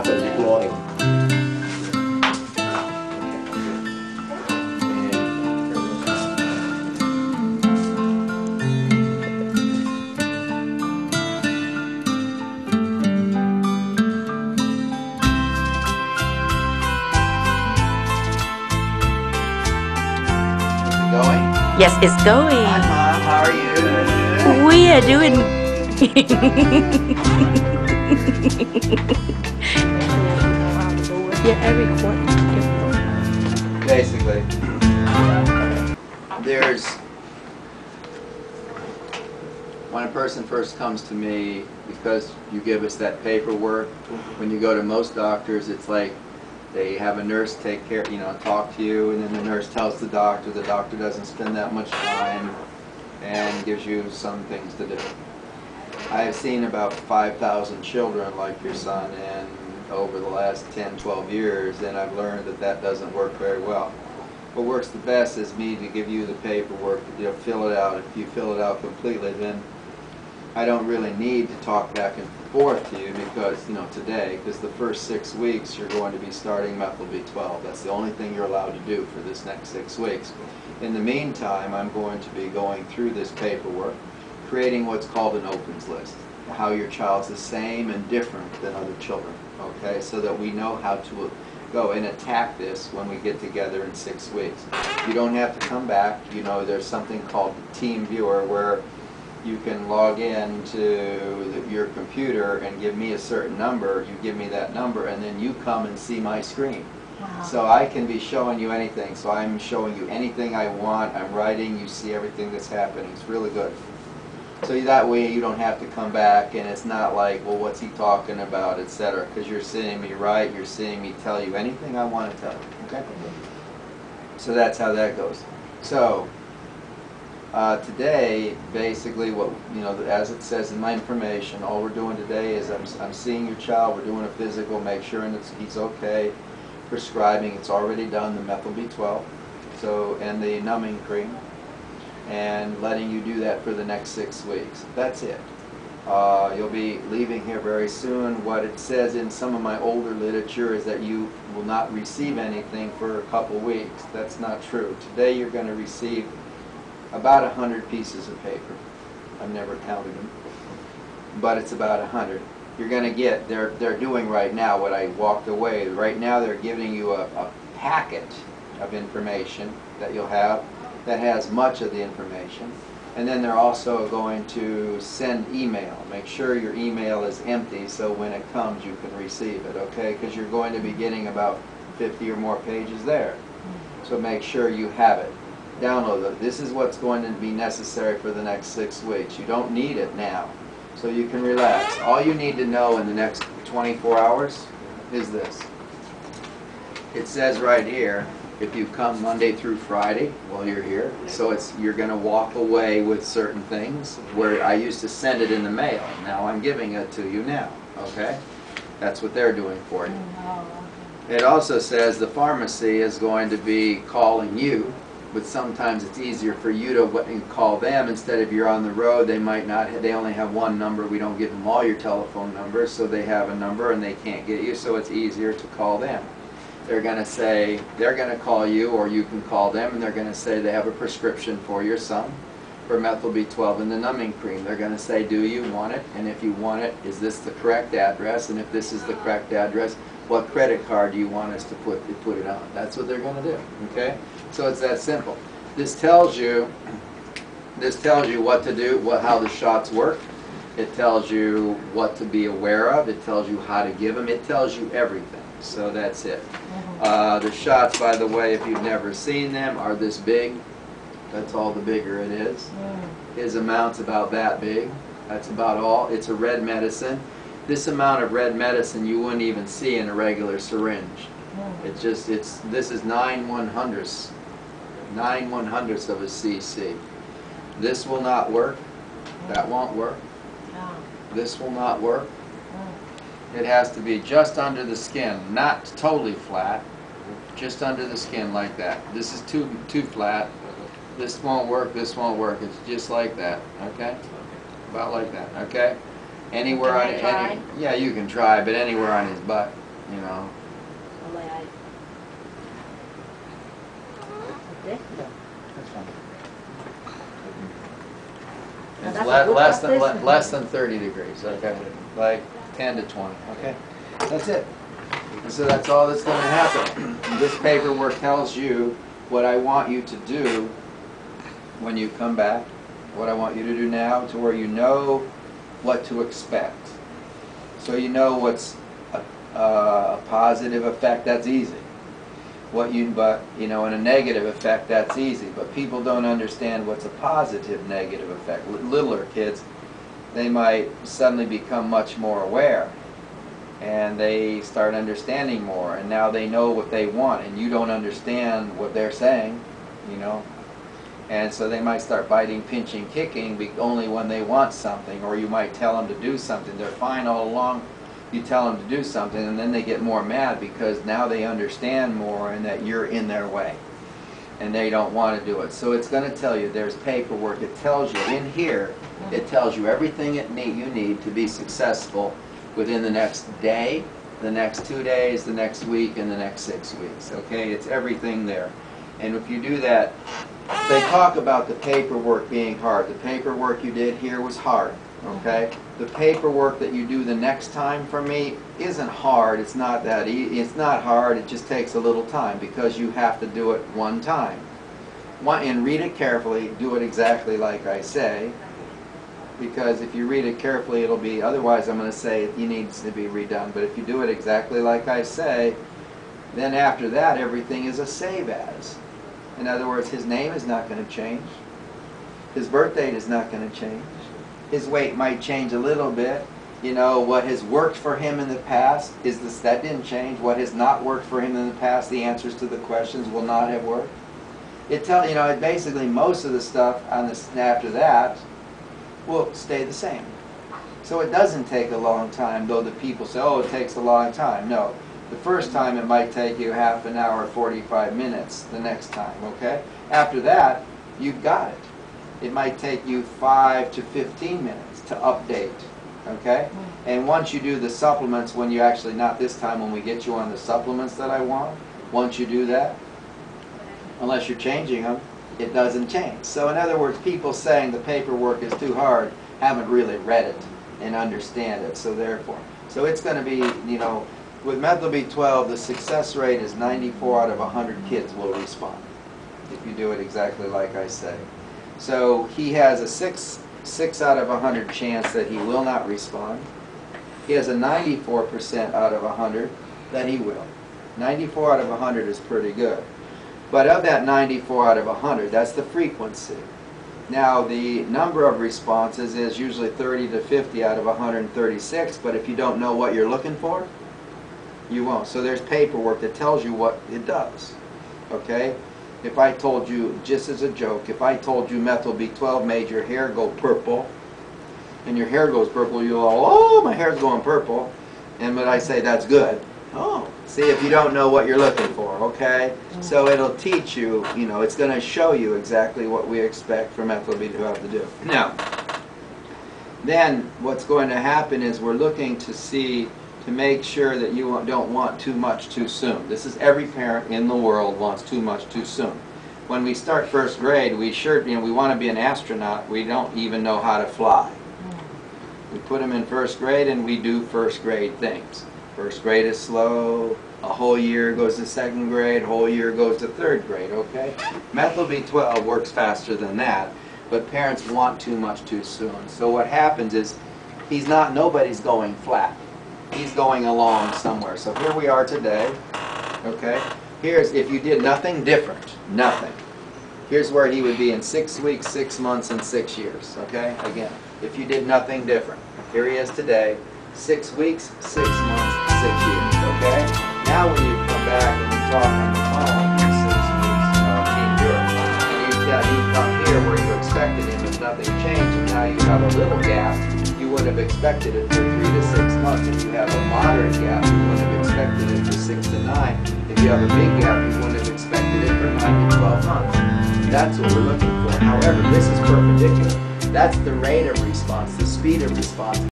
กันเล็กน้อย Going? Yes, it's going. Hi, Mom. How are you? We are doing. Yeah, every quarter. Basically, when a person first comes to me, because you give us that paperwork, when you go to most doctors, it's like they have a nurse take care, talk to you, and then the nurse tells the doctor doesn't spend that much time and gives you some things to do. I have seen about 5,000 children like your son and over the last 10, 12 years, and I've learned that doesn't work very well. What works the best is me to give you the paperwork, fill it out. If you fill it out completely, then I don't really need to talk back and forth to you because, today, because the first 6 weeks you're going to be starting methyl B12. That's the only thing you're allowed to do for this next 6 weeks. In the meantime, I'm going to be going through this paperwork, creating what's called an opens list, how your child's the same and different than other children, okay, so that we know how to go and attack this when we get together in 6 weeks. You don't have to come back. There's something called the Team Viewer where you can log in to your computer and give me a certain number. You give me that number and then you come and see my screen. Wow. So I can be showing you anything. So I'm showing you anything I want. I'm writing. You see everything that's happening. It's really good. So that way you don't have to come back and it's not like, well, what's he talking about, etc. Because you're seeing me write. You're seeing me tell you anything I want to tell you. Okay? So that's how that goes. So today, basically, as it says in my information, all we're doing today is I'm seeing your child. We're doing a physical, make sure he's okay. Prescribing, it's already done, the methyl B12, and the numbing cream, and letting you do that for the next 6 weeks. That's it. You'll be leaving here very soon. What it says in some of my older literature is that you will not receive anything for a couple weeks. That's not true. Today you're going to receive about 100 pieces of paper. I've never counted them, but it's about 100. You're going to get, they're doing right now what I walked away. Right now they're giving you a packet of information that you'll have that has much of the information. And then they're also going to send email. Make sure your email is empty so when it comes you can receive it, okay? Because you're going to be getting about 50 or more pages there. So make sure you have it. Download it. This is what's going to be necessary for the next 6 weeks. You don't need it now, so you can relax. All you need to know in the next 24 hours is this. It says right here, if you come Monday through Friday while you're here, so you're going to walk away with certain things where I used to send it in the mail. Now I'm giving it to you now, okay? That's what they're doing for you. It also says the pharmacy is going to be calling you, but sometimes it's easier for you to call them instead of you're on the road. They might not. They only have one number. We don't give them all your telephone numbers, so they have a number and they can't get you. So it's easier to call them. They're going to say they're going to call you, or you can call them, and they're going to say they have a prescription for your son for methyl B12 and the numbing cream. They're going to say, do you want it? And if you want it, is this the correct address? And if this is the correct address, what credit card do you want us to put it on? That's what they're going to do. Okay. So it's that simple. This tells you what to do, how the shots work. It tells you what to be aware of. It tells you how to give them. It tells you everything. So that's it. The shots, by the way, if you've never seen them, are this big. That's all the bigger it is. His amount's about that big. That's about all. It's a red medicine. This amount of red medicine you wouldn't even see in a regular syringe. This is 9/100ths. 9/100ths of a cc. This will not work. That won't work. This will not work. It has to be just under the skin, not totally flat, just under the skin like that. This is too flat. This won't work. This won't work. It's just like that. Okay, about like that. Okay. Anywhere on it. Yeah, you can try, but anywhere on his butt. you know. That's fine. It's That's a good practice. less than 30 degrees, okay? Like 10 to 20, okay? That's it. And so that's all that's going to happen. This paperwork tells you what I want you to do when you come back, what I want you to do now, to where you know what to expect. So you know what's a positive effect, that's easy. But you know, in a negative effect, that's easy. But people don't understand what's a positive negative effect. Littler kids, they might suddenly become much more aware, and they start understanding more, and now they know what they want, and you don't understand what they're saying, you know. And so they might start biting, pinching, kicking only when they want something, or you might tell them to do something. They're fine all along. You tell them to do something, and then they get more mad because now they understand more and that you're in their way, and they don't want to do it. So it's going to tell you, there's paperwork. It tells you in here, it tells you everything you need to be successful within the next day, the next 2 days, the next week, and the next 6 weeks. Okay, it's everything there. And if you do that, they talk about the paperwork being hard. The paperwork you did here was hard. Okay, the paperwork that you do the next time for me isn't hard. It's not that it's not hard. It just takes a little time because you have to do it one time. And read it carefully. Do it exactly like I say. Because if you read it carefully, it'll be. Otherwise, I'm going to say it needs to be redone. But if you do it exactly like I say, then after that, everything is a save as. In other words, his name is not going to change. His birth date is not going to change. His weight might change a little bit. You know, what has worked for him in the past that didn't change. What has not worked for him in the past, the answers to the questions will not have worked. It basically most of the stuff on this after that will stay the same. So it doesn't take a long time, though the people say, oh, it takes a long time. No. The first time it might take you half an hour, 45 minutes the next time, okay? After that, you've got it. It might take you 5 to 15 minutes to update, okay? And once you do the supplements, when you actually, not this time when we get you on the supplements that I want, once you do that, unless you're changing them, it doesn't change. So in other words, people saying the paperwork is too hard haven't really read it and understand it, so therefore. So it's going to be, you know, with methyl B12, the success rate is 94 out of 100 kids will respond if you do it exactly like I say. So he has a 6 out of 100 chance that he will not respond. He has a 94% out of 100 that he will. 94 out of 100 is pretty good. But of that 94 out of 100, that's the frequency. Now the number of responses is usually 30 to 50 out of 136, but if you don't know what you're looking for, you won't. So there's paperwork that tells you what it does. Okay? If I told you, just as a joke, if I told you methyl B12 made your hair go purple, and your hair goes purple, you'll all, oh, my hair's going purple. And when I say that's good, oh, see if you don't know what you're looking for, okay? So it'll teach you, you know, it's going to show you exactly what we expect for methyl B12 to do. Now, then what's going to happen is we're looking to see, to make sure that you don't want too much too soon. This is every parent in the world wants too much too soon. When we start first grade, we want to be an astronaut. We don't even know how to fly. We put them in first grade and we do first grade things. First grade is slow. A whole year goes to second grade. A whole year goes to third grade. Okay. Methyl B12 works faster than that, but parents want too much too soon. So what happens is nobody's going flat. He's going along somewhere. So here we are today, okay? Here's, if you did nothing different, nothing. Here's where he would be in 6 weeks, 6 months, and 6 years, okay? Again, if you did nothing different. Here he is today, 6 weeks, 6 months, 6 years, okay? Now when you come back and you talk on the phone in 6 weeks, Team Europe, and you come here where you expected him and nothing changed, and now you have a little gap, you would have expected it for 3 to 6 months. If you have a moderate gap, you would have expected it for 6 to 9. If you have a big gap, you would have expected it for 9 to 12 months. That's what we're looking for. However, this is perpendicular. That's the rate of response, the speed of response.